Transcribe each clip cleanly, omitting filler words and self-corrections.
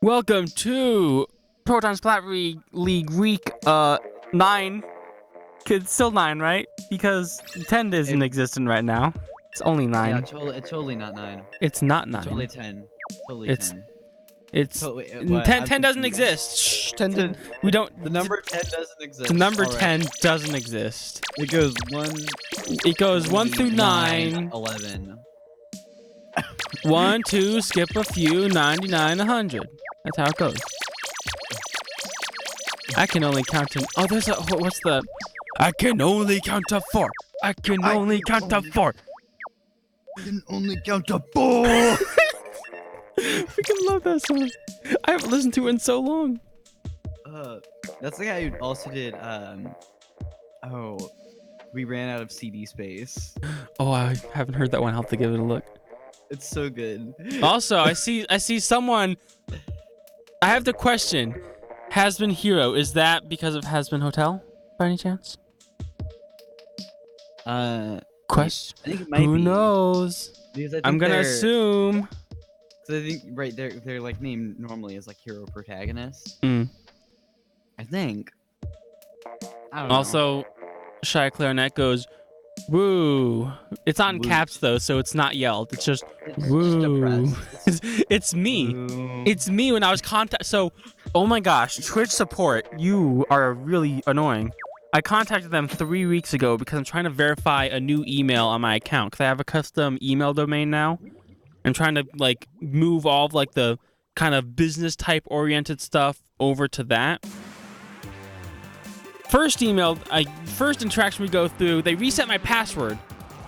Welcome to Proton Splat League week 9. It's still 9, right? Because 10 isn't existent right now. It's only 9. Yeah, it's totally not 9. It's not 9. It's totally 10. Totally It's 10. It's Totally, 10 doesn't exist. Shh, 10 we don't. The number 10 doesn't exist. The number 10 doesn't exist. It goes 1. It goes 1 through 9. 11. 1, 2, skip a few, 99, 100. That's how it goes. I can only count to. Oh, there's a. What's the? I can only count to 4. I can only count to 4. I can only count to 4. I freaking love that song. I haven't listened to it in so long. That's the guy who also did. We ran out of CD space. Oh, I haven't heard that one. I'll have to give it a look. It's so good. Also, I see someone. I have the question. Has-Been Hero, is that because of Has-Been Hotel by any chance? Question. I think it might Who be. knows? Because I think I'm gonna assume. So I think they're like named normally as like hero protagonists. Mm. I think. I don't know. Also, Shy Clarinet goes, woo. It's on Woo. caps though, so it's not yelled. It's just It's woo. just It's me. Woo. It's me when I was So, oh my gosh, Twitch support, you are really annoying. I contacted them 3 weeks ago because I'm trying to verify a new email on my account because I have a custom email domain now. I'm trying to like move all of like the kind of business type oriented stuff over to that. First interaction we go through, they reset my password,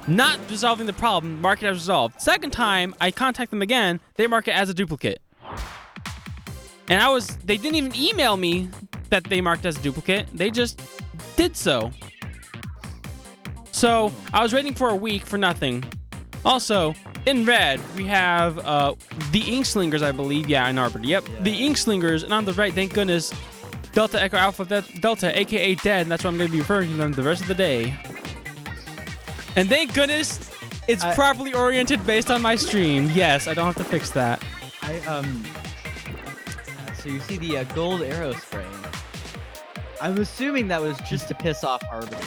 not resolving the problem, mark it as resolved. Second time, I contact them again, they mark it as a duplicate. And they didn't even email me that they marked as a duplicate, they just did so. So, I was waiting for a week for nothing. Also, in red, we have the Inkslingers, I believe. Yeah, in Arbiter. Yep, yeah. The Inkslingers, and on the right, thank goodness, Delta Echo Alpha Delta, aka Dead, and that's what I'm going to be referring to them the rest of the day. And thank goodness, it's properly oriented based on my stream. Yes, I don't have to fix that. So you see the gold arrow spray. I'm assuming that was just to piss off Arbiter.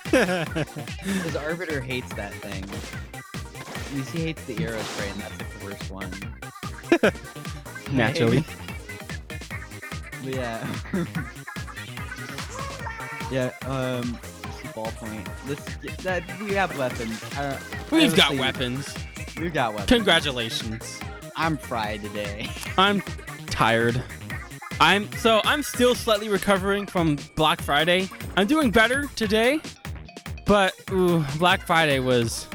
Because Arbiter hates that thing. He hates the arrow spray, and that's like the worst one. Naturally. Yeah. Yeah, ballpoint. Let's get that. We have weapons. We've got weapons. We've got weapons. Congratulations. I'm fried today. I'm tired. I'm still slightly recovering from Black Friday. I'm doing better today, but Black Friday was.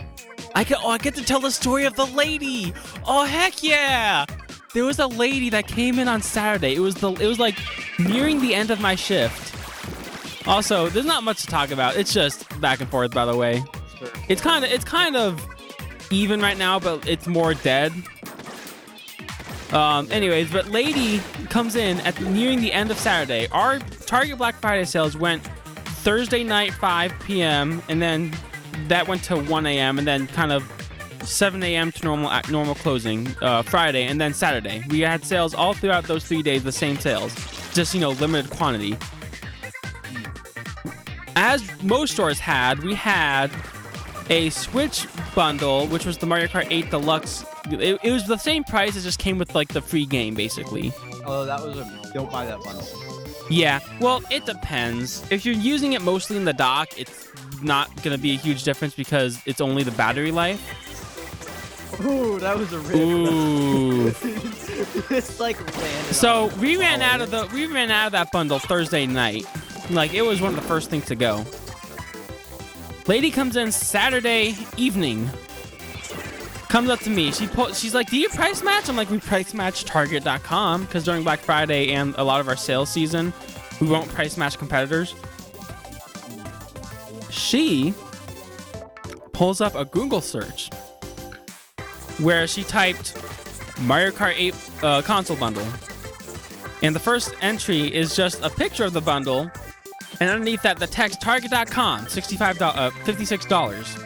I get to tell the story of the lady. Oh heck yeah! There was a lady that came in on Saturday. It was like nearing the end of my shift. Also, there's not much to talk about. It's just back and forth, by the way. Sure. It's kind of even right now, but it's more dead. Anyways, but lady comes in at nearing the end of Saturday. Our Target Black Friday sales went Thursday night 5 p.m. and then that went to 1 a.m. and then kind of 7 a.m. to normal closing Friday and then Saturday. We had sales all throughout those 3 days, the same sales, just limited quantity. As most stores had, we had a Switch bundle, which was the Mario Kart 8 Deluxe. It was the same price, it just came with like the free game basically. Oh, that was don't buy that bundle. Yeah, well, it depends. If you're using it mostly in the dock, it's not gonna be a huge difference because it's only the battery life. Ooh, that was a rip. Ooh. It's like landed. So we ran out of that bundle Thursday night. Like it was one of the first things to go. Lady comes in Saturday evening. Comes up to me. She's like, "Do you price match?" I'm like, "We price match Target.com because during Black Friday and a lot of our sales season, we won't price match competitors." She pulls up a Google search where she typed Mario Kart 8 console bundle. And the first entry is just a picture of the bundle. And underneath that, the text Target.com, $56.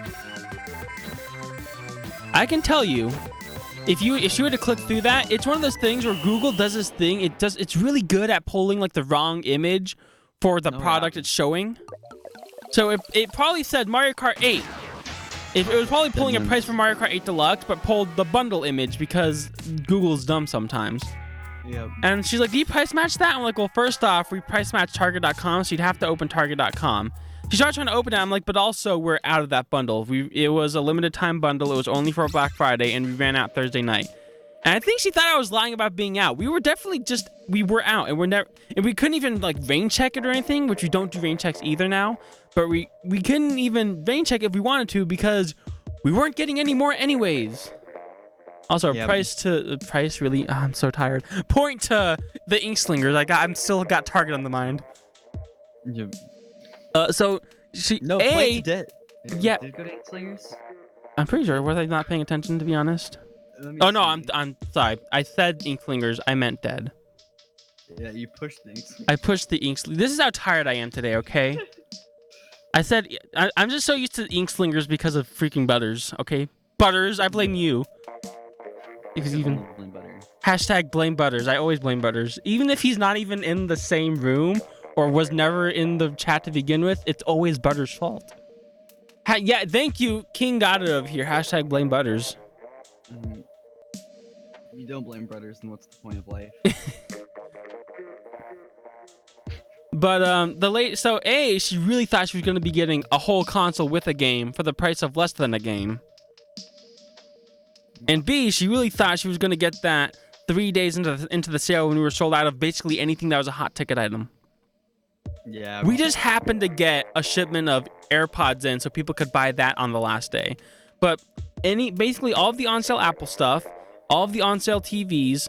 I can tell you if you were to click through that, it's one of those things where Google does this thing. It's really good at pulling like the wrong image for the product it's showing. So it probably said Mario Kart 8. It was probably pulling a price for Mario Kart 8 Deluxe, but pulled the bundle image because Google's dumb sometimes. Yep. And she's like, do you price match that? I'm like, well, first off, we price match Target.com, so you'd have to open Target.com. She started trying to open it. I'm like, but also we're out of that bundle. It was a limited time bundle. It was only for Black Friday, and we ran out Thursday night. And I think she thought I was lying about being out. We were definitely we were out, and we couldn't even like rain check it or anything, which we don't do rain checks either now. But we couldn't even rain check if we wanted to because we weren't getting any more anyways. Also, price really. I'm so tired. Point to the Inkslingers. I'm still got Target on the mind. Yep. So she Did go to Inkslingers? I'm pretty sure. Was I not paying attention, to be honest? Oh no, I'm sorry. I said Inklingers. I meant dead. Yeah, you pushed the Inklingers. I pushed the Inkslingers. This is how tired I am today. Okay. I said I'm just so used to Inkslingers because of freaking Butters. Okay, Butters. I blame you. Because even hashtag blame Butters. I always blame Butters, even if he's not even in the same room or was never in the chat to begin with. It's always Butters' fault. Yeah, thank you, King got it over here. Hashtag blame Butters. You don't blame Butters, then what's the point of life? But she really thought she was going to be getting a whole console with a game for the price of less than a game. And B, she really thought she was going to get that 3 days into the sale when we were sold out of basically anything that was a hot ticket item. Yeah. We just happened to get a shipment of AirPods in so people could buy that on the last day. But basically all of the on-sale Apple stuff, all of the on-sale TVs,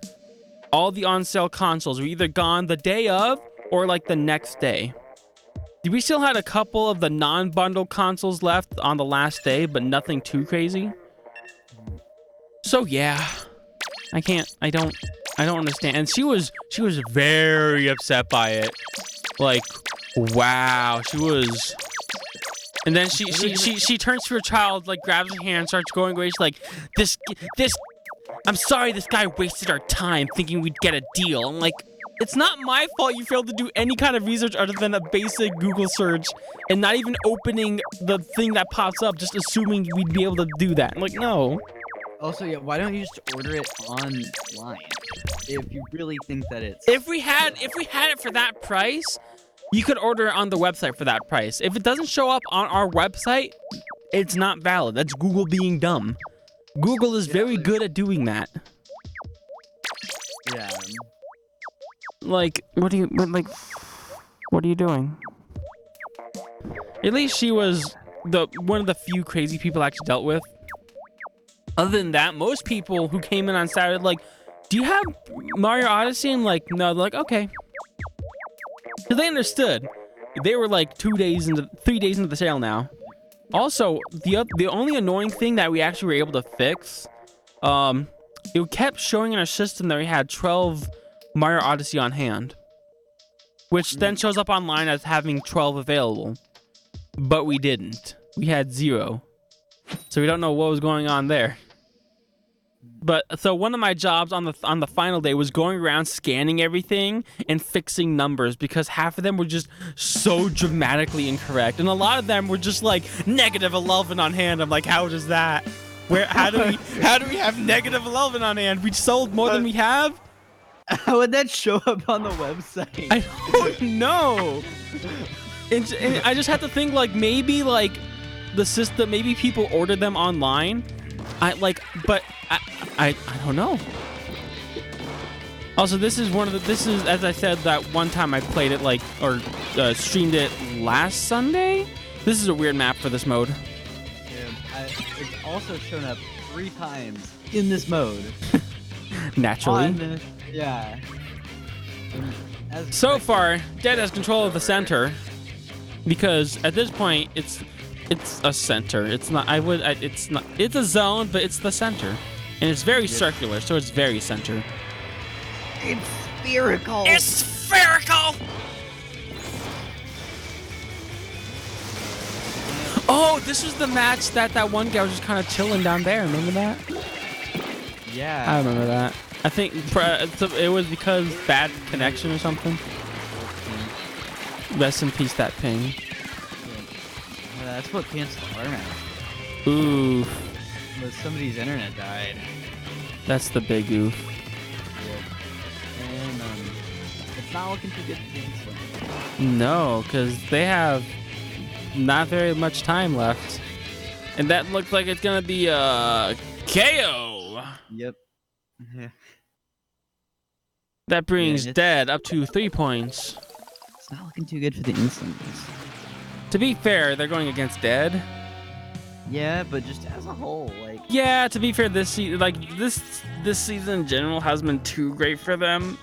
all of the on-sale consoles were either gone the day of or like the next day. We still had a couple of the non-bundle consoles left on the last day, but nothing too crazy. So yeah, I don't understand. And she was very upset by it. Like, wow, she was. And then she turns to her child, like grabs her hand, starts going away. She's like, this. I'm sorry, this guy wasted our time thinking we'd get a deal. I'm like, it's not my fault you failed to do any kind of research other than a basic Google search and not even opening the thing that pops up, just assuming we'd be able to do that. I'm like, no. Also, yeah, why don't you just order it online if you really think that it's... If we had it for that price, you could order it on the website for that price. If it doesn't show up on our website, it's not valid. That's Google being dumb. Google is very good at doing that. Yeah. Like, what are you doing? At least she was one of the few crazy people I actually dealt with. Other than that, most people who came in on Saturday, like, do you have Mario Odyssey? And like, no, they're like, okay. Because they understood. They were like 3 days into the sale now. Also, the only annoying thing that we actually were able to fix, it kept showing in our system that we had 12 Mario Odyssey on hand, which then shows up online as having 12 available, but we didn't. We had 0, so we don't know what was going on there. But so one of my jobs on the final day was going around scanning everything and fixing numbers because half of them were just so dramatically incorrect, and a lot of them were just like -11 on hand. I'm like, how does that? How do we have -11 on hand? We sold more than we have. How would that show up on the website? I don't know. And I just have to think like maybe like the system, maybe people ordered them online. I don't know. Also, this is as I said that one time I played it streamed it last Sunday. This is a weird map for this mode. Yeah, it's also shown up 3 times in this mode. Naturally. Yeah. So far, Dead has control of the center because at this point it's a center. It's not. It's not. It's a zone, but it's the center, and it's very circular, so it's very center. It's spherical. It's spherical. Oh, this was the match that one guy was just kind of chilling down there. Remember that? Yeah. I remember that. I think it was because bad connection or something. Rest in peace, that ping. Yeah, that's what canceled our match. Ooh, But somebody's internet died. that's the big oof. Yeah. And it's not looking too good for the Inksling. No, because they have not very much time left. And that looks like it's going to be a KO. Yep. Yeah. That brings it's- Dead up to 3 points. It's not looking too good for the Inklingers. To be fair, they're going against Dead. Yeah, but just as a whole, like Yeah, to be fair, this season in general hasn't been too great for them.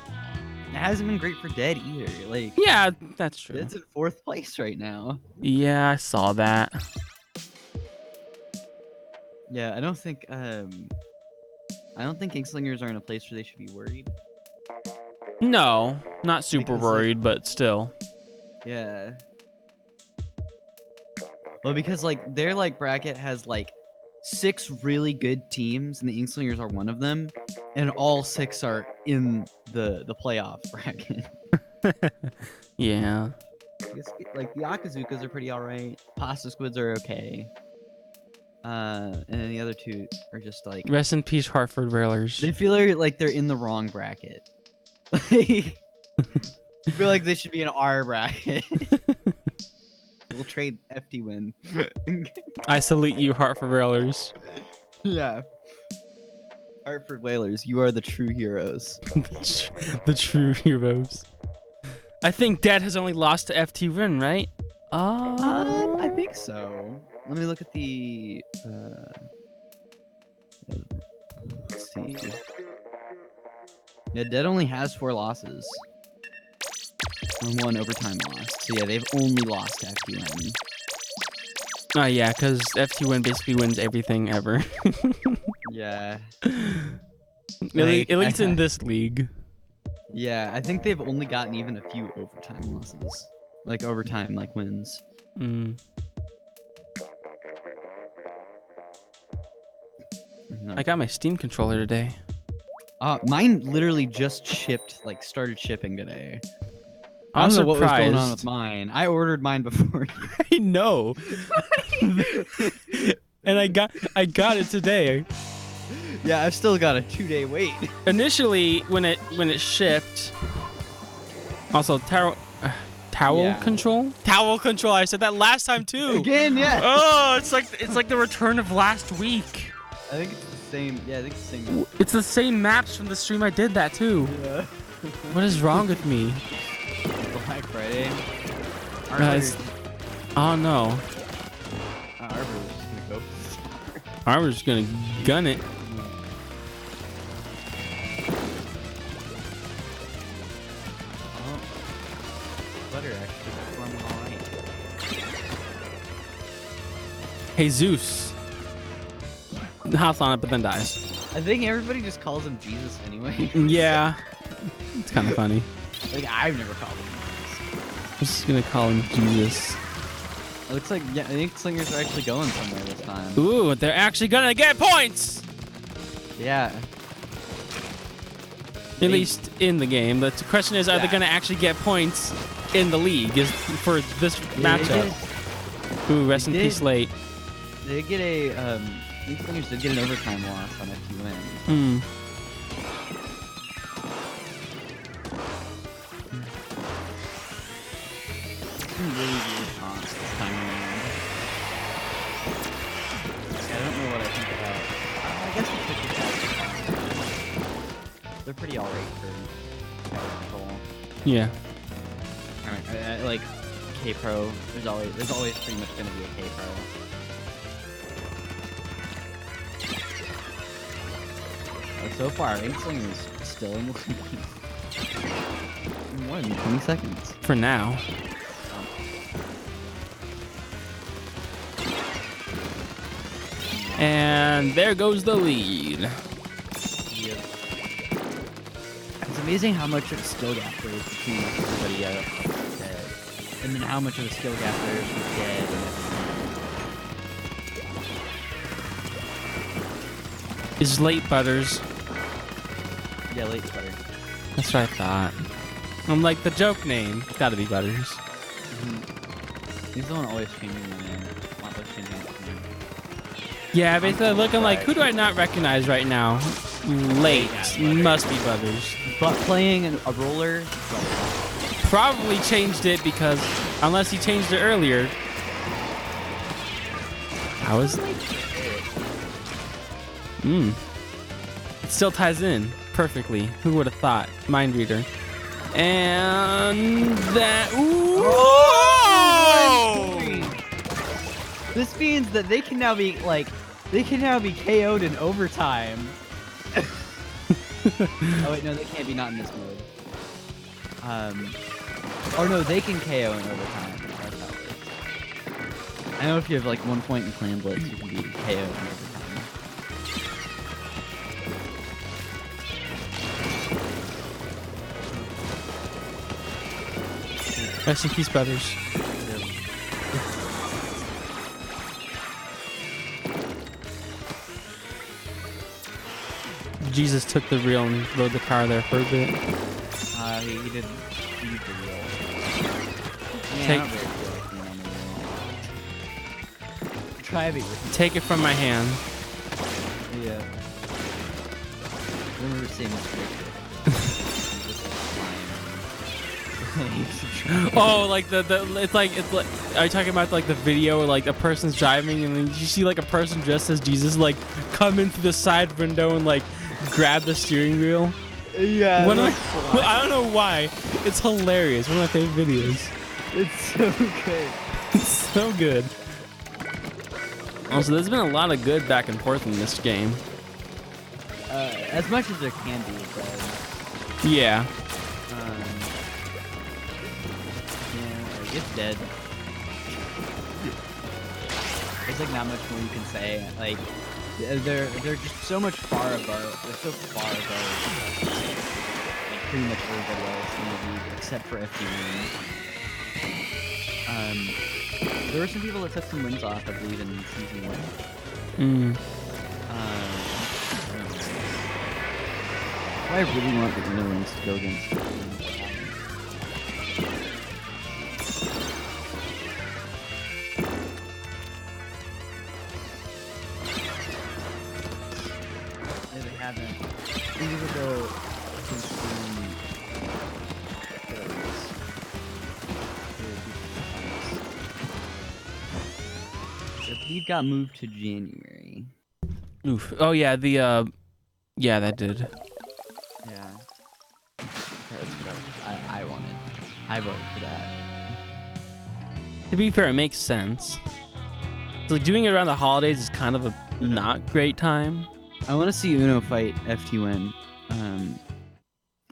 it hasn't been great for Dead either. Like Yeah, that's true. it's in 4th place right now. Yeah, I saw that. Yeah, I don't think Inkslingers are in a place where they should be worried. No, not super Because, worried, but still. Yeah. Well, because like their like bracket has like 6 really good teams, and the Inkslingers are one of them, and all 6 are in the playoff bracket. Yeah. Like the Akazukas are pretty alright. Pasta Squids are okay. And then the other 2 are just like Rest in peace, Hartford Railers. they feel like they're in the wrong bracket. I feel like they should be in our bracket. We'll trade FT win. I salute you, Hartford Railers. Yeah. Hartford Whalers, you are the true heroes. The true heroes. I think Dad has only lost to FT Win, right? I think so. Let me look at the. Let's see. Yeah, Dead only has 4 losses. And 1 overtime loss. So yeah, they've only lost to FT1. Oh yeah, because FT Win basically wins everything ever. Yeah. At least in this league. Yeah, I think they've only gotten even a few overtime losses. Like overtime, like wins. Mm. No. I got my Steam controller today. Mine literally just shipped, like started shipping today. I I'm don't know what was going on surprised. with mine. I ordered mine before. I know. And I got it today. Yeah, I've still got a 2-day wait. Initially, when it shipped, also towel Yeah. control. Towel control. I said that last time too. Again, yeah. Oh, it's like the return of last week. I think it's the same. Yeah, I think it's the same. It's the same maps from the stream I did that too. Yeah. What is wrong with me? Black Friday. Guys, oh no. Arbor's just gonna go. Armor's gonna gun it. Oh, Butter actually performing alright. Jesus hops on it but then dies. I think everybody just calls him Jesus anyway. Yeah, it's kind of funny. Like I've never called him I'm just gonna call him Jesus. Jesus. It looks like I think Slingers are actually going somewhere this time. Ooh, they're actually gonna get points. Yeah. At least in the game. The question is, are they Yeah. gonna actually get points in the league? Is for this matchup? Ooh, rest in They peace, did. late. They get a these Slingers did get an overtime loss on FT win. Hmm. It's been really weird taunts this time around. I don't know what I think about. I guess the 50,000. They're pretty alright for control. Yeah. Like K Pro. There's always pretty much gonna be a K Pro. So far, Inkling is still in the lead. More than 20 seconds. For now. And there goes the lead. Yep. It's amazing how much of a skill gap there is between everybody else and Dead. And then how much of a skill gap there is with Dead and everything. Is late Butters. PSL Butter. That's what I thought. I'm like, the joke name. It's gotta be Butters. He's the one always changing the name. Always changing his name. Yeah, basically looking like, who do I not recognize right now? Late. Must be Butters. But playing a roller. Probably changed it because, unless he changed it earlier. I was like, it still ties in perfectly. Who would have thought? Mind reader. And that. Ooh! Oh! This means that they can now be KO'd in overtime. Oh wait, no, they can't be not in this mode. Or no, they can KO in overtime. That's how it works. I know if you have like 1 point in Clan Blitz, you can be KO'd in overtime. Rest in peace, Butters. Jesus took the reel and rode the car there for a bit. He did the reel. Try it. Take it from my hand. Yeah. I remember seeing this picture. Oh, like it's like are you talking about like the video where like a person's driving and then you see like a person dressed as Jesus like come in through the side window and like grab the steering wheel? Yeah. I don't know why. It's hilarious. One of my favorite videos. It's so good. It's so good. Also, there's been a lot of good back and forth in this game. As much as there can be, but Yeah. like it's dead. There's like not much more you can say. Like they're just so much far above. They're so far above like pretty much everybody else in the league except for FD1. There were some people that took some wins off, I believe, in season 1. I really want the Inkslingers to go against. They haven't. These will go against the league got moved to January. Oof. Oh yeah, yeah, that did. Yeah. That's what I wanted. I voted for that. To be fair, it makes sense. So, like doing it around the holidays is kind of a not great time. I want to see Uno fight FT1.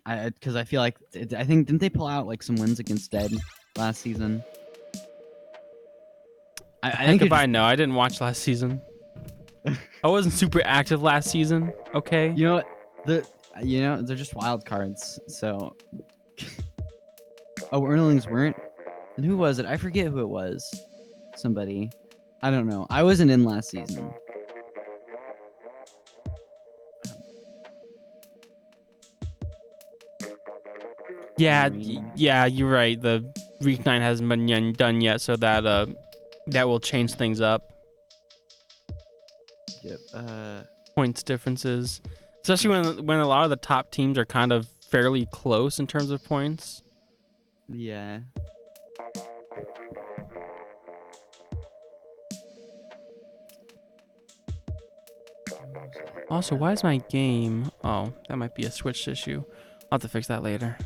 Because I feel like I think didn't they pull out like some wins against Dead last season? I think if I know, I didn't watch last season. I wasn't super active last season. Okay. You know what? They're just wild cards. So. Oh, Earnlings weren't. And who was it? I forget who it was. Somebody. I don't know. I wasn't in last season. Yeah, yeah, you're right. The week 9 hasn't been done yet, so that will change things up. Yep. Points differences, especially when a lot of the top teams are kind of fairly close in terms of points. Yeah. Also, why is my game? Oh, that might be a Switch issue. I'll have to fix that later.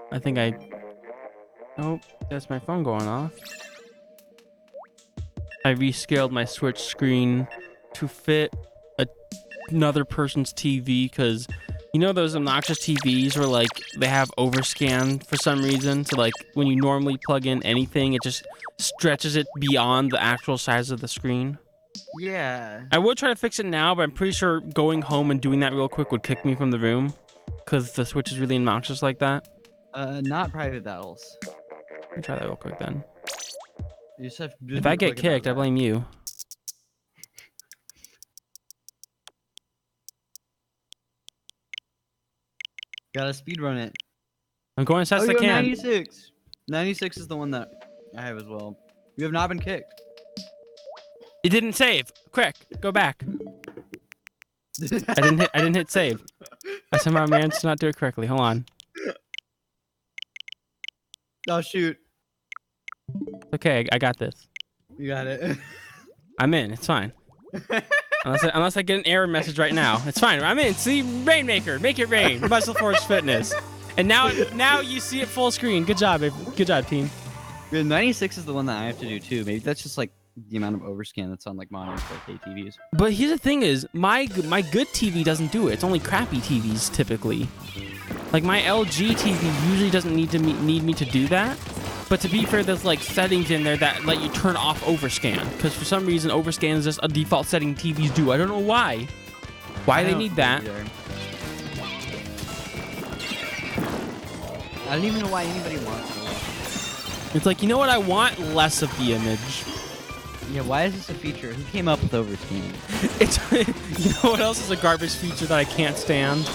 I think oh, that's my phone going off. I rescaled my Switch screen to fit another person's TV because you know those obnoxious TVs where like they have overscan for some reason, so like when you normally plug in anything it just stretches it beyond the actual size of the screen. Yeah. I would try to fix it now, but I'm pretty sure going home and doing that real quick would kick me from the room because the Switch is really obnoxious like that. Not private battles. Let me try that real quick then. You just have to If I get kicked, I blame you. Gotta speedrun it. I'm going as fast as I yo, can. 96. 96 is the one that I have as well. You have not been kicked. It didn't save. Quick, go back. I didn't hit save. I somehow managed to not do it correctly. Hold on. Oh shoot. Okay, I got this. You got it. I'm in. It's fine. Unless I get an error message right now, it's fine. I'm in. See, Rainmaker, make it rain. Muscle Forge Fitness. And now you see it full screen. Good job, good job, team. Yeah, 96 is the one that I have to do too. Maybe that's just like the amount of overscan that's on like modern 4K TVs. But here's the thing: is my good TV doesn't do it. It's only crappy TVs typically. Like my LG TV usually doesn't need me to do that. But to be fair, there's like settings in there that let you turn off overscan. Because for some reason, overscan is just a default setting TVs do. I don't know why. Why they need that. I don't even know why anybody wants it. It's like, you know what I want? Less of the image. Yeah, why is this a feature? Who came up with overscan? It's you know what else is a garbage feature that I can't stand?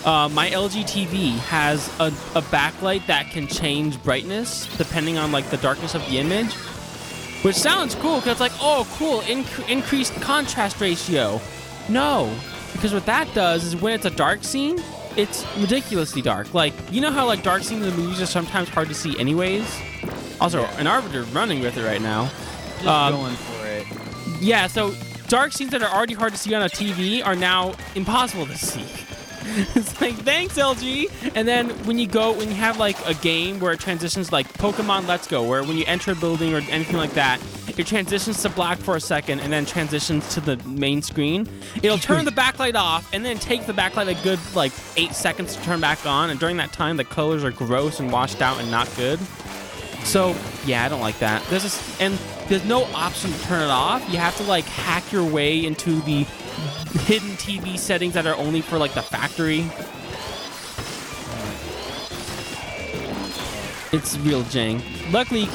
My LG TV has a backlight that can change brightness depending on like the darkness of the image, which sounds cool because it's like, oh cool, increased contrast ratio. No, because what that does is when it's a dark scene, it's ridiculously dark. Like, you know how like dark scenes in the movies are sometimes hard to see anyways? Also, an Arbiter running with it right now. Just going for it. Yeah, so dark scenes that are already hard to see on a TV are now impossible to see. It's like, thanks LG. And then when you have like a game where it transitions, like Pokemon Let's Go, where when you enter a building or anything like that, it transitions to black for a second and then transitions to the main screen. It'll turn the backlight off and then take the backlight a good like 8 seconds to turn back on. And during that time, the colors are gross and washed out and not good. So yeah, I don't like that. There's no option to turn it off. You have to like hack your way into the hidden TV settings that are only for like the factory. It's real jank. Luckily, you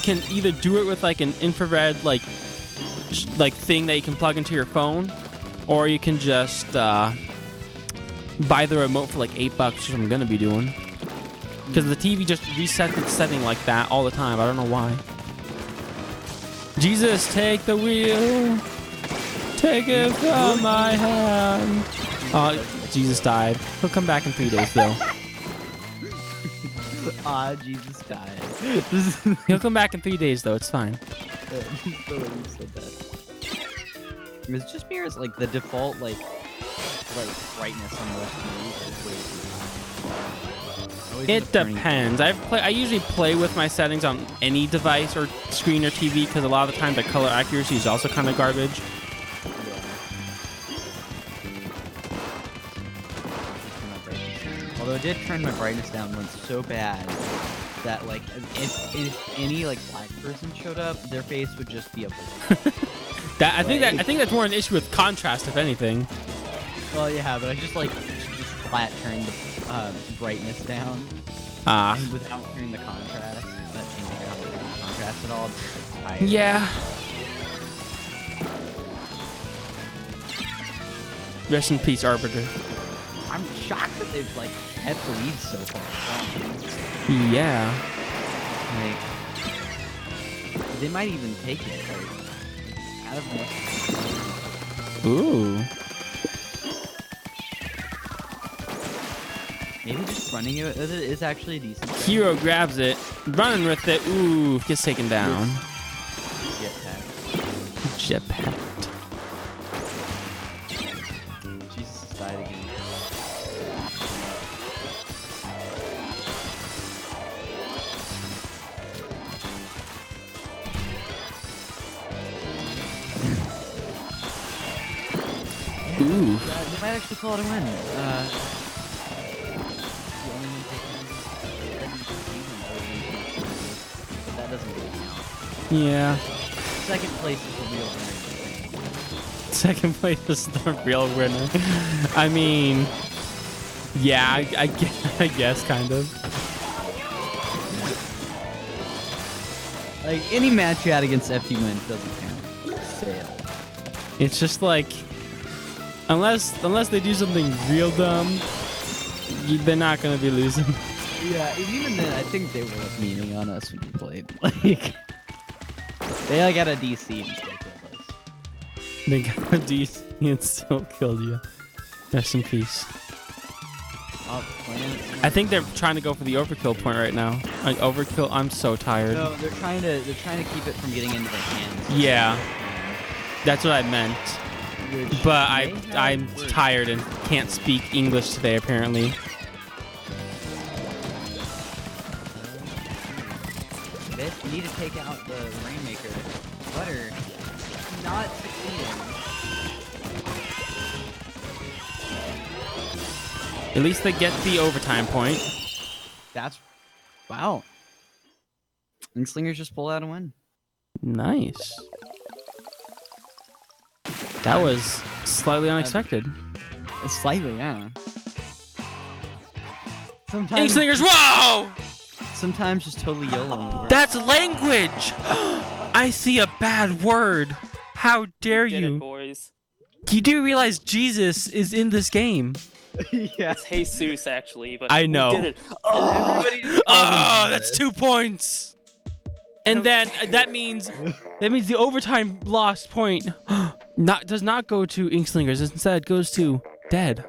can either do it with like an infrared like thing that you can plug into your phone, or you can just buy the remote for like $8, which I'm gonna be doing. Because the TV just resets its setting like that all the time. I don't know why. Jesus, take the wheel. Take it from my hand. Oh, Jesus died. He'll come back in 3 days, though. Jesus died. He'll come back in 3 days, though. It's fine. It's just me, or is like the default like brightness on most TVs. It depends. I usually play with my settings on any device or screen or TV because a lot of the time the color accuracy is also kind of garbage. Although I did turn my brightness down once so bad that like if any like black person showed up, their face would just be a blur. I think that's more an issue with contrast, if anything. Well, yeah, but I just flat turned the brightness down. And without turning the contrast, not changing the contrast at all. Yeah. Rest in peace, Arbiter. I'm shocked that they've like kept the lead so far. Yeah. Like, they might even take it. Like, out of the... Ooh. Maybe just running it with it is actually a decent thing. Hero grabs it, running with it. Ooh, gets taken down. Jetpack. Jesus died again. Ooh. They might actually call it a win. But that doesn't really count. Yeah. Second place is the real winner. Second place is the real winner. I mean, yeah, I guess kind of. Like, any match you had against FD wins doesn't count. Fail. It's just like, unless they do something real dumb, They're not gonna be losing. Yeah, and even then, I think they were like meaning on us when we played. Like, they like had a DC and still killed us. They got a DC and still killed you. Rest in peace. Oh, I think they're trying to go for the overkill point right now. Like overkill. I'm so tired. No, they're trying to keep it from getting into their hands. Yeah, that's what I meant. Which But may I'm have worked. tired and can't speak English today apparently. They need to take out the Rainmaker. Butter, not succeeding. At least they get the overtime point. That's wow. Inkslingers just pull out a win. Nice. That was slightly unexpected. Slightly, yeah. Sometimes Inkslingers, whoa! Sometimes just totally YOLO. That's language! I see a bad word. How dare Get it, you? boys. You do realize Jesus is in this game. Yeah. It's Jesus, actually, but I we know. did it. Oh, Oh, that's 2 points. And then that means the overtime lost point does not go to Inkslingers. Instead, goes to Dead.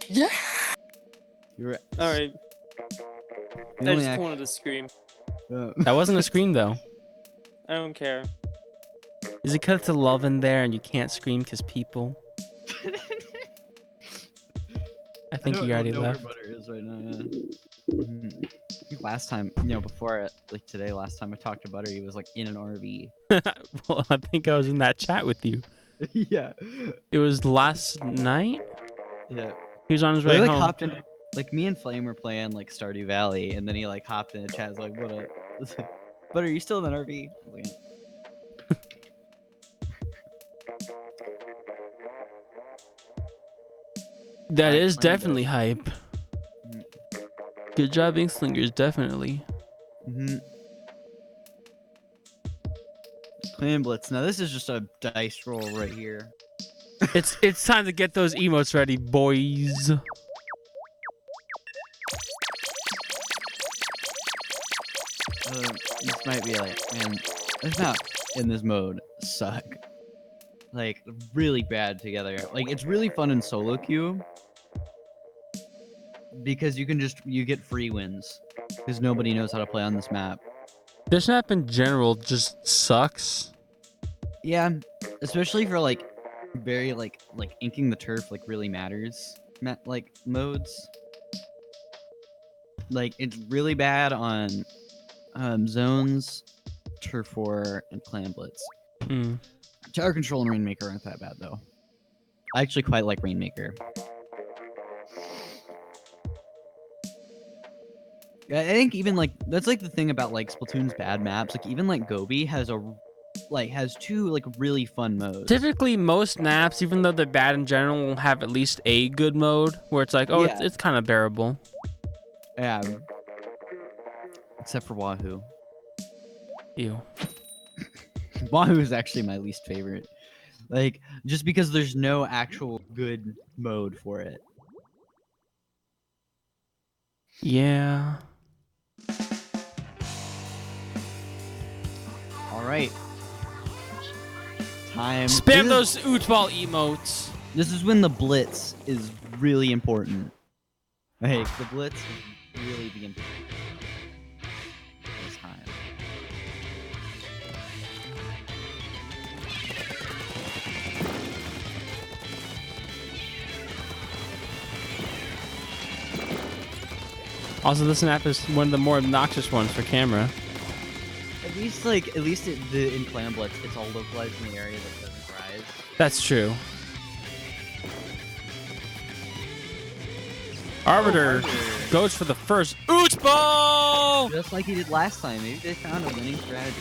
yeah. You're All right. the I only just wanted to scream. That wasn't a scream though. I don't care. Is it because it's a love in there and you can't scream because people? I think you already left. Butter is right now. Yeah. Mhm. I think last time, before like today, last time I talked to Butter, he was like in an RV. Well, I think I was in that chat with you. Yeah. It was last night. Yeah. He was on his He way like home. hopped in, like me and Flame were playing like Stardew Valley, and then he like hopped in the chat. Was like, "What up? Butter, are you still in an RV?" I was like, "Yeah." That is Flame definitely hype. Mhm. Good job, Inkslingers. Definitely. Mm-hmm. Clan Blitz. Now this is just a dice roll right here. It's time to get those emotes ready, boys. This might be like, man, this map in this mode suck. Like really bad together. Like it's really fun in solo queue because you get free wins because nobody knows how to play on this map. This map in general just sucks. Yeah, especially for like very like inking the turf like really matters like modes. Like it's really bad on zones, turf war, and clan blitz. Hmm. Tower control and Rainmaker aren't that bad though. I actually quite like Rainmaker. Yeah, I think even like that's like the thing about like Splatoon's bad maps. Like even like Gobi has two like really fun modes. Typically, most maps, even though they're bad in general, will have at least a good mode where it's like, oh, Yeah. it's kind of bearable. Yeah. Except for Wahoo. Ew. Wahoo is actually my least favorite. Like just because there's no actual good mode for it. Yeah. All right. Time. Spam those ootball emotes. This is when the blitz is really important. Hey, the blitz is really the important this time. Also, this map is one of the more obnoxious ones for camera. At least in Clan Blitz, it's all localized in the area that doesn't rise. That's true. Arbiter goes for the first ootball! Just like he did last time. Maybe they found a winning strategy.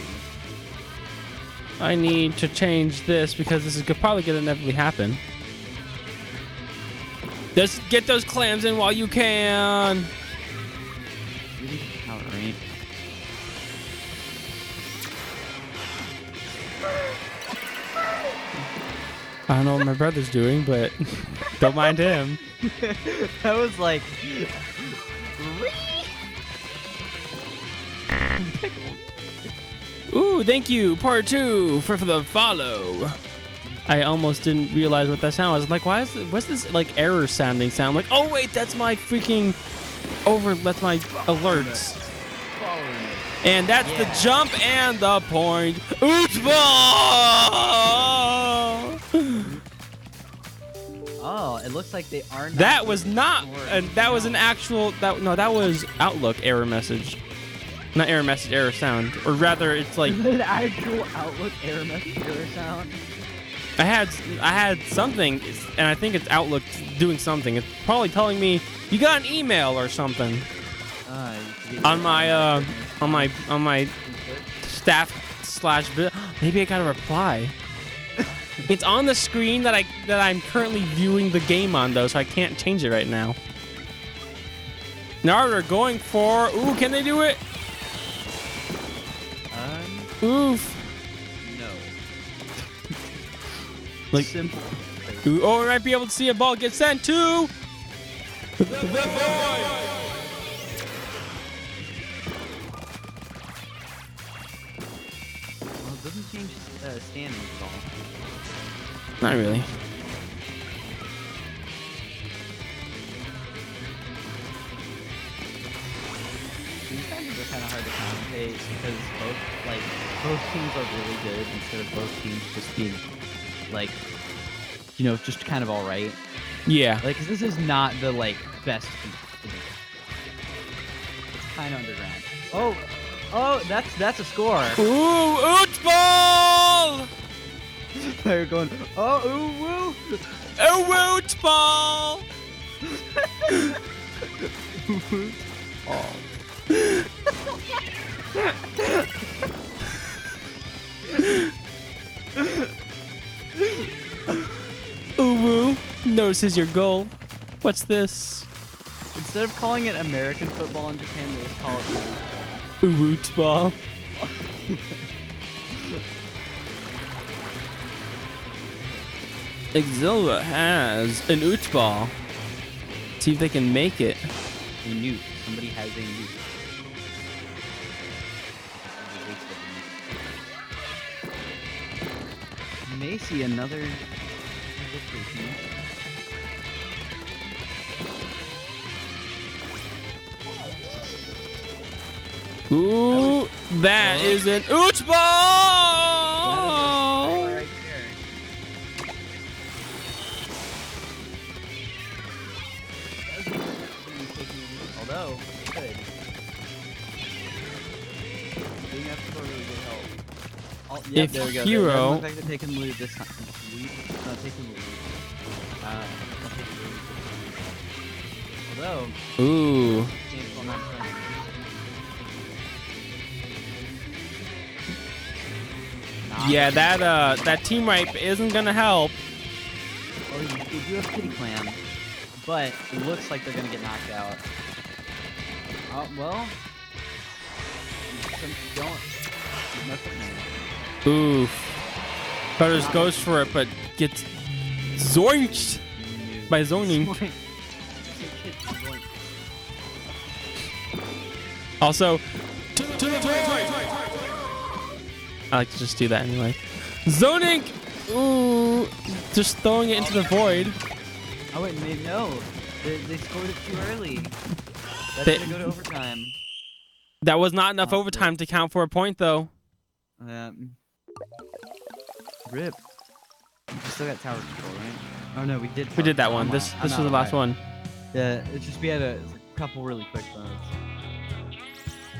I need to change this because this is probably going to inevitably happen. Just get those clams in while you can. Really power, right? I don't know what my brother's doing, but Don't mind him. That was like. Ooh, thank you, part 2 for the follow. I almost didn't realize what that sound was. I'm like, what's this like error sounding sound? I'm like, oh wait, that's my freaking that's my alerts. And that's the jump and the point. Ooch ball! Oh, it looks like they are not. That was not, that was an actual, that was Outlook error message. Not error message, error sound. Or rather, it's like... Is it an actual Outlook error message error sound? I had something, and I think it's Outlook doing something. It's probably telling me, you got an email or something. On my staff / maybe I got a reply. It's on the screen that I'm currently viewing the game on though, so I can't change it right now. Now they're going for, ooh, can they do it? Oof. No. Like Simple. Ooh, oh, we might be able to see a ball get sent to the void. Well, it doesn't change standings at all. Not really. These games are kind of hard to commentate because both teams are really good instead of both teams just being like, just kind of all right. Yeah. Like, 'cause this is not the best team. It's kind of underground. Oh, that's a score. Ooh, Ooch ball! They're going. Oh, ooh, woo! Ooh, Ooch ball! Oh. Uwu notices your goal. What's this? Instead of calling it American football in Japan, they just call it Uwu ball. Exilva has an Ooch ball. See if they can make it. a nuke. Somebody has a nuke. You may see another victory team. Ooh, that is an Ooch ball! Right there. Although, good. Being up for really good help. Oh, yep, If there we go. Hero- Looks like they're taking the lead this time. Lead? No, taking the lead. I'll take the lead this time. Although, Ooh. James will not turn. Yeah, that team wipe isn't gonna help. Oh, they do have Kitty Clan, but it looks like they're gonna get knocked out. Oh, well. Don't. Oof. Butters goes for it, but gets zoinked by zoning. Also, to the void. I like to just do that anyway. Zoning! Ooh, just throwing it into the void. Oh wait, no. They scored it too early. That's They- gonna go to overtime. That was not enough overtime to count for a point, though. Rip. We still got tower control, right? Oh no, we did. We did that tower one. control. This I'm was not the last alright. one. Yeah, it's just we had a couple really quick votes.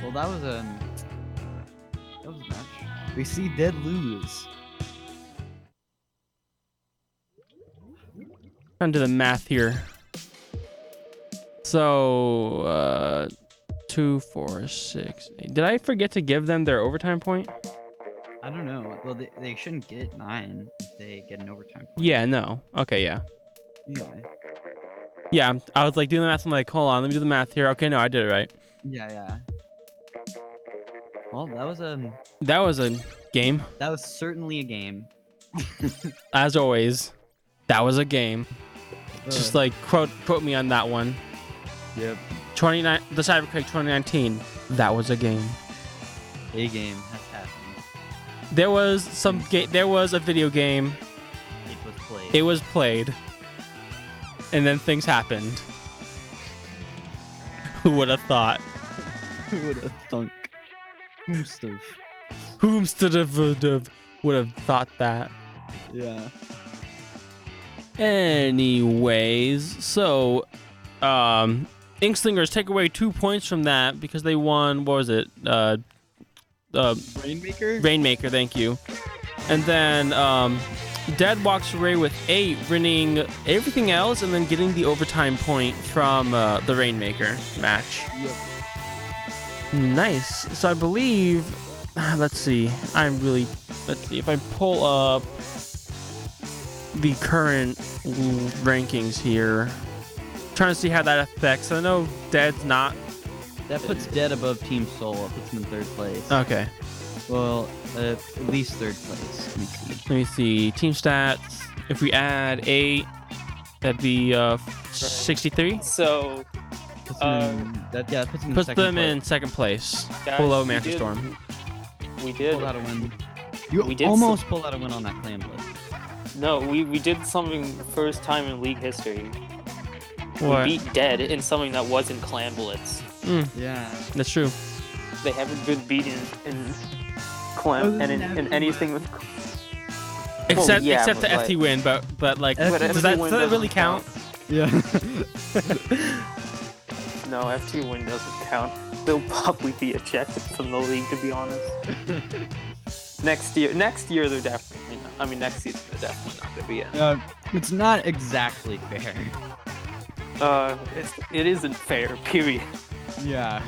Well, that was a match. We see Dead lose. Trying to do the math here. So, 2, 4, 6, 8. Did I forget to give them their overtime point? I don't know. Well, they shouldn't get 9 if they get an overtime point. Yeah, no. Okay, yeah. Anyway. Yeah, I was like doing the math. I'm like, hold on, let me do the math here. Okay, no, I did it right. Yeah. Well, that That was a game. was certainly a game. As always, that was a game. Just like quote me on that one. Yep. 29, the Cyberquake 2019. That was a game. A game has happened. There was there was a video game. It was played. It was played. And then things happened. Who would have thought? Who would have thunk? Whomst would have thought that? Yeah. Anyways, so Inkslingers take away 2 points from that because they won. What was it? Rainmaker. Rainmaker, thank you. And then Dead walks away with 8, winning everything else, and then getting the overtime point from the Rainmaker match. Yep. Nice. So I believe. Let's see. Let's see if I pull up the current rankings here. Trying to see how that affects. I know Dead's not. That puts Dead above Team Soul. It puts him in 3rd place. Okay. Well, at least 3rd place. Let me see. Team stats. If we add 8, that'd be 63. So Puts him in Puts second them place. in 2nd place, Guys, below we Manta did- Storm. we did. Pulled out a win. You We did almost pulled out a win on that clan blitz. No, we did something first time in league history. What? We beat Dead in something that wasn't Clan Blitz. Yeah. That's true. They haven't been beaten in Other Clan than and that, in anything with. Except yeah, except the but, like- FT win, but like But does FT that win really doesn't count? Yeah. No, FT win doesn't count. They'll probably be ejected from the league, to be honest. Next year they're definitely not. I mean, next season they're definitely not gonna be in. It's not exactly fair. It isn't fair. Period. Yeah.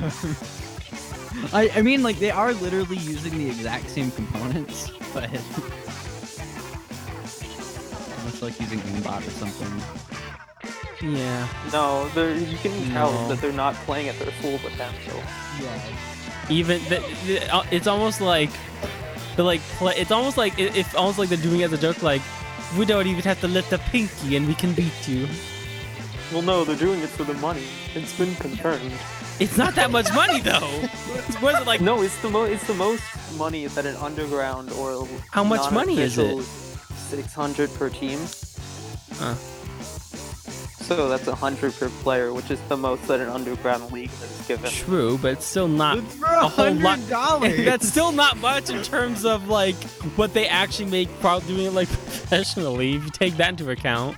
I mean, like, they are literally using the exact same components, but much like using aimbot or something. Yeah. No, you can tell No. that they're not playing at their full potential. Yeah. Even it's almost like they're like it's almost like it's almost like they're doing it as a joke. Like we don't even have to lift a pinky and we can beat you. Well, no, they're doing it for the money. It's been confirmed. It's not that much money though. Was it like No, it's the most money that an underground or How much money is it? non-official 600 per team. Uh. So that's 100 per player, which is the most that an underground league has given. true, but it's still not It's for a whole lot. $100. That's still not much in terms of like what they actually make probably doing it like professionally. If you take that into account.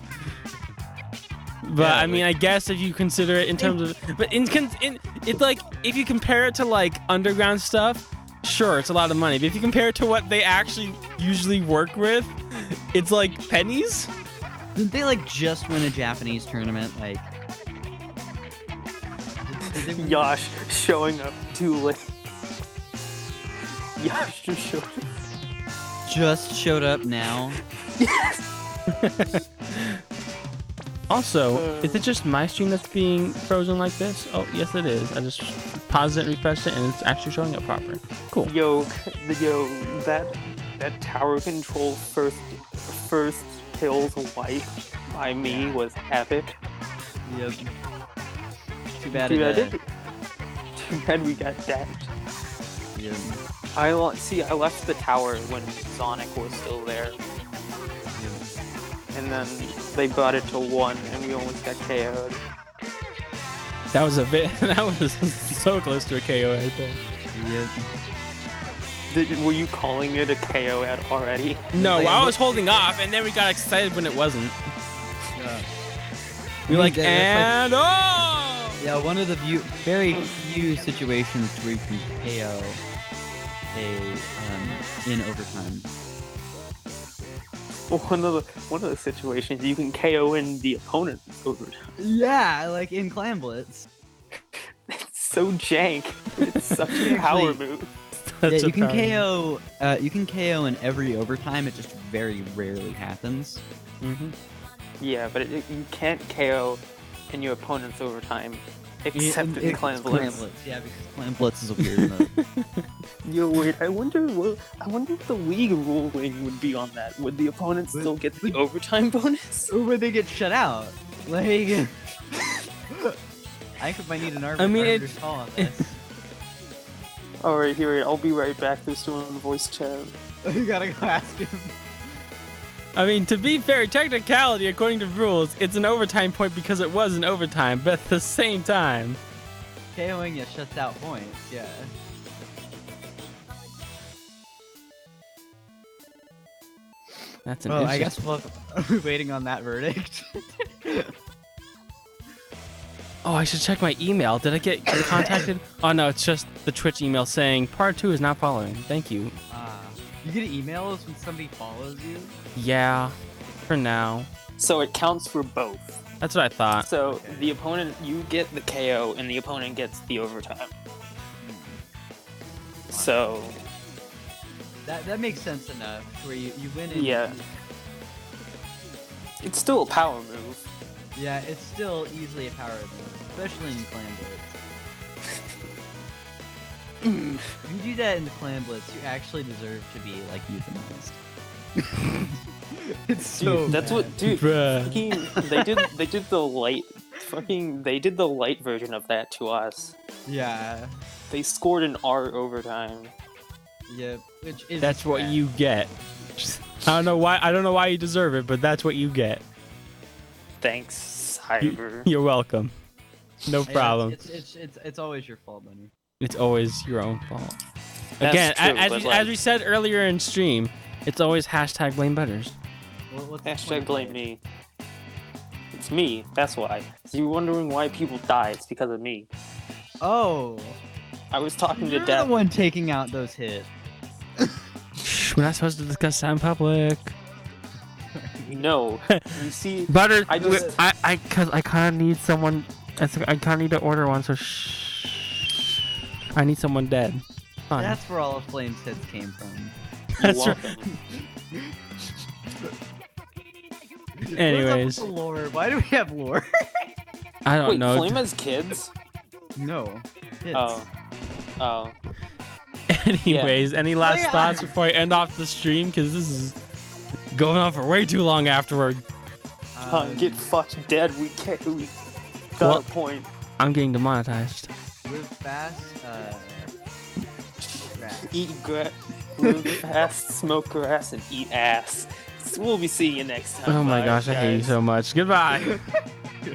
But Yeah, I mean, I guess if you consider it in terms of, but it's like if you compare it to like underground stuff, sure, it's a lot of money. But if you compare it to what they actually usually work with, it's like pennies. Didn't they like just win a Japanese tournament? Like, did they win- Yash showing up too late. Yash just showed up now. Also, is it just my stream that's being frozen like this? Oh, yes, it is. I just paused it and refreshed it, and it's actually showing up proper. Cool. Yo, that tower control first kills wipe by me was epic. Yep. Too bad Too it. bad we got dead. Yep. I left the tower when Sonic was still there, and then they brought it to 1, and we almost got KO'd. That was a bit. That was so close to a KO right there. Yep. Were you calling it a KO already? No, Like, I was holding off, and then we got excited when it wasn't. Yeah. We were like, that's and oh! Yeah, one of the very few situations where you can KO in overtime. One of the situations you can KO in the opponent overtime. Yeah, like in Clan Blitz. It's so jank. It's such a power move. That's Yeah, a power. you can KO in every overtime. It just very rarely happens. Mhm. Yeah, but you can't KO in your opponent's overtime, except in Clan Blitz. Yeah, because Clan Blitz is a weird mode. Yo, wait, I wonder if the league ruling would be on that. Would the opponent still get the overtime bonus? Or where they get shut out. Like, I think I need an arbiter. I mean, arbiter's call on this. Alright, here, I'll be right back. There's still in the voice chat. You gotta go ask him. I mean, to be fair, technicality, according to rules, it's an overtime point because it was an overtime, but at the same time. KOing you shuts out points, yeah. That's an Well, I interesting- guess we're waiting on that verdict. Oh, I should check my email. Did I get contacted? Oh, no, it's just the Twitch email saying part 2 is not following. Thank you. You get emails when somebody follows you? Yeah, for now. So it counts for both. That's what I thought. So Okay. the opponent, you get the KO, and the opponent gets the overtime. So That makes sense enough, where you win and yeah, it's still a power move. yeah, it's still easily a power move, especially in Clan Blitz. If you do that in the Clan Blitz, you actually deserve to be, like, euthanized. It's so That's bad. what, dude. Bruh. Fucking, they did the light. Fucking, they did the light version of that to us. Yeah, They scored an R overtime. yeah, which is That's what bad. you get. I don't know why you deserve it, but that's what you get. Thanks, Cyber. You're welcome. No Hey, problem. It's always your fault, buddy. It's always your own fault. That's Again, true, as, but, we, like, as we said earlier in stream, it's always hashtag blame betters. What's the point Hashtag of blame it? me. It's me. That's why. So you're wondering why people die? It's because of me. Oh, I was talking you're to the Death. one taking out those hits. Shh, we're not supposed to discuss that in public. No, you see, Butter, I just- cause I kind of need someone. I kind of need to order one. So shh. I need someone dead. Fine. That's where all of Flame's hits came from. you That's want right. them. Anyways, What's up with the lore? Why do we have lore? I don't Wait, know. Flame has kids? No. Hits. Oh. Oh. Anyways, any last Yeah. thoughts before I end off the stream? Cause this is going on for way too long afterward. Get fucked dead. We can't. We got Well- a point. I'm getting demonetized. Live fast. Grass. Eat grass. Live fast, smoke grass, and eat ass. So we'll be seeing you next time. Oh my Bye, gosh, I hate you guys. so much. Goodbye.